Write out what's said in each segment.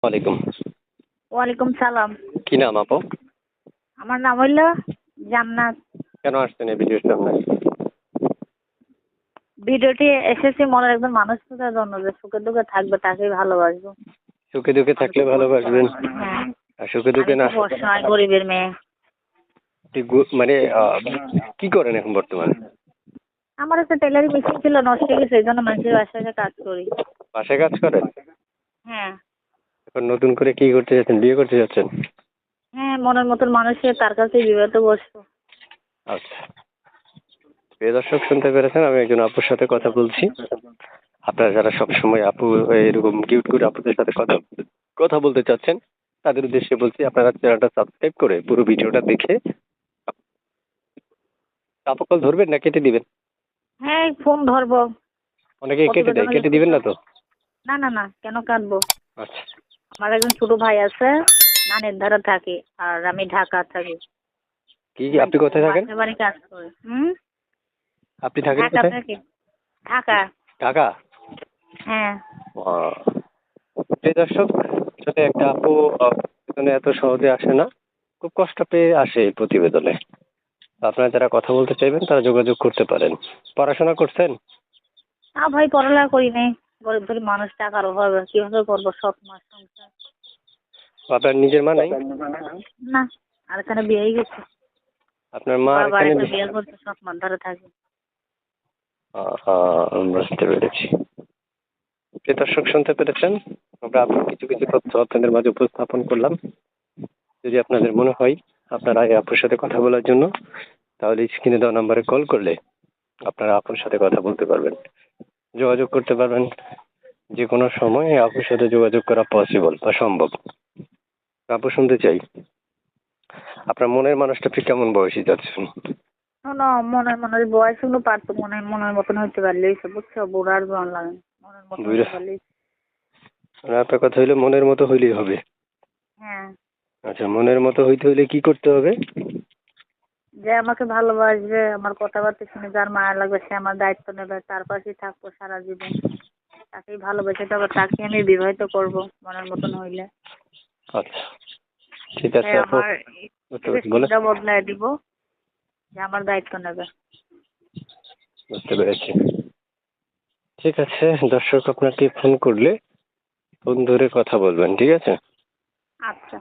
ওয়ালাইকুম। ওয়ালাইকুম সালাম। কি নাম আপু? আমার নাম হইল জান্নাত। কেন আসছেন এই ভিডিওর সামনে? ভিডিওটি এসেছে মনের একজন মানুষ খোঁজার জন্য, যে সুখে দুঃখে থাকবে তাকেই ভালোবাসবো। সুখে দুঃখে আমি থাকলে খুব ভালোবাসবেন, হ্যাঁ, আর সুখে আমি দুঃখে না খুব অসহায় গরিবের মেয়ে। মানে কি করেন এখন বর্তমানে? আমার একটা টেলারি মেশিন ছিল, নষ্ট হয়ে গেছে, এই জন্য মানুষের বাসায় কাজ করি। বাসায় কাজ করেন? হ্যাঁ এখন নতুন করে কি করতে যাচ্ছেন? বিয়ে করতে যাচ্ছেন? হ্যাঁ, মনের মতন মানুষের তার কাছে বিবাহতে বসবো। আচ্ছা, প্রিয় দর্শক শুনতে পেরেছেন, আমি একজন আপুর সাথে কথা বলছি। আপনারা যারা সবসময় আপু এরকম কিউট করে আপুদের সাথে কথা কথা বলতে চাচ্ছেন, তাদের উদ্দেশ্যে বলছি, আপনারা চ্যানেলটা সাবস্ক্রাইব করে পুরো ভিডিওটা দেখে আপু কল ধরবেন না কেটে দিবেন? হ্যাঁ, ফোন ধরবো। অনেকে কেটে দেয়, প্রতিবেদনের কেটে একটু দিবেন না তো? না না না, কেন কাটবো? আচ্ছা, আমার একজন ছোট ভাই আছে, নানের ধারে থাকে, আর আমি ঢাকা থাকি। কি আপনি কোথায় থাকেন? বাসা বাড়ি কাজ করে। আপনি থাকেন ঢাকা কোথায়? থেকে। ঢাকা। ঢাকা। হ্যাঁ। প্রিয় দর্শক, আসলে একটা আপু প্রতিবেদনে এত সহজে আসে না, খুব কষ্ট পেয়ে আসে এই প্রতিবেদনে। আপনারা যারা কথা বলতে চাইবেন তারা যোগাযোগ করতে পারেন। পড়াশোনা করছেন? না ভাই, পড়ালেখা করি নাই। গরিব গরিব মানুষ, টাকার অভাবে কিভাবে করবো সব মাস সংসার। আপনার নিজের মা নাই? না, আর এখানে বিয়েই গেছে। আপনার মা আর এখানে বাড়িতে বিয়ে করছে, সব মান্ধারে থাকে। বুঝতে পেরেছি। প্রিয় দর্শক শুনতে পেরেছেন, আমরা আপনার কিছু কিছু তথ্য আপনাদের মাঝে উপস্থাপন করলাম। যদি আপনাদের মনে হয় আপনারা এই আপুর সাথে কথা বলার জন্য, তাহলে স্ক্রিনে দেওয়া নাম্বারে কল করলে আপনারা আপুর সাথে কথা বলতে পারবেন, যোগাযোগ করতে পারবেন। যে কোনো সময় এই আপুর সাথে যোগাযোগ করা পসিবল বা সম্ভব। আপু শুনতে চাই, আপনার মনের মানুষটা ঠিক কেমন বয়সী যাচ্ছেন? শোনো, মনের মনের বয়স হলো পারতো, মনের মতন হইতে পারলেই সব, বুঝছো? বুড়ার জন লাগে, মনের মতন হইতে পারলেই। আপনার কথা হইলে মনের মতো হইলেই হবে। হ্যাঁ। আচ্ছা, মনের মতো হইতে হইলে কি করতে হবে? যে আমাকে ভালোবাসবে, আমার কথাবার্তা শুনে যার মায়া লাগবে, সে আমার দায়িত্ব নেবে, তার পাশেই থাকবো সারা জীবন। তাকেই ভালোবেসে তবে তাকে আমি বিবাহিত করব, মনের মতন হইলে। আচ্ছা, ঠিক আছে আপু। আমার বলে চিন্তা বদলায় দিব, যে আমার দায়িত্ব নেবে। বুঝতে পেরেছি। ঠিক আছে, দর্শক আপনাকে ফোন করলে ফোন ধরে কথা বলবেন, ঠিক আছে? আচ্ছা।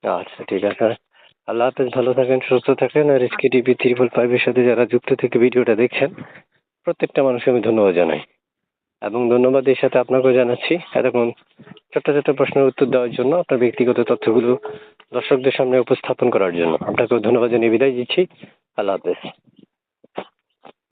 আচ্ছা, ঠিক আছে। আল্লাহ হাফেজ, ভালো থাকেন, সুস্থ থাকেন। আর এসকে টিভি 355 এর সাথে যারা যুক্ত থেকে ভিডিওটা দেখছেন, প্রত্যেকটা মানুষকে আমি ধন্যবাদ জানাই। এবং ধন্যবাদ এর সাথে আপনাকেও জানাচ্ছি এতক্ষণ ছোট্ট ছোট্ট প্রশ্নের উত্তর দেওয়ার জন্য, আপনার ব্যক্তিগত তথ্যগুলো দর্শকদের সামনে উপস্থাপন করার জন্য। আপনাকেও ধন্যবাদ জানিয়ে বিদায় দিচ্ছি। আল্লাহ হাফেজ।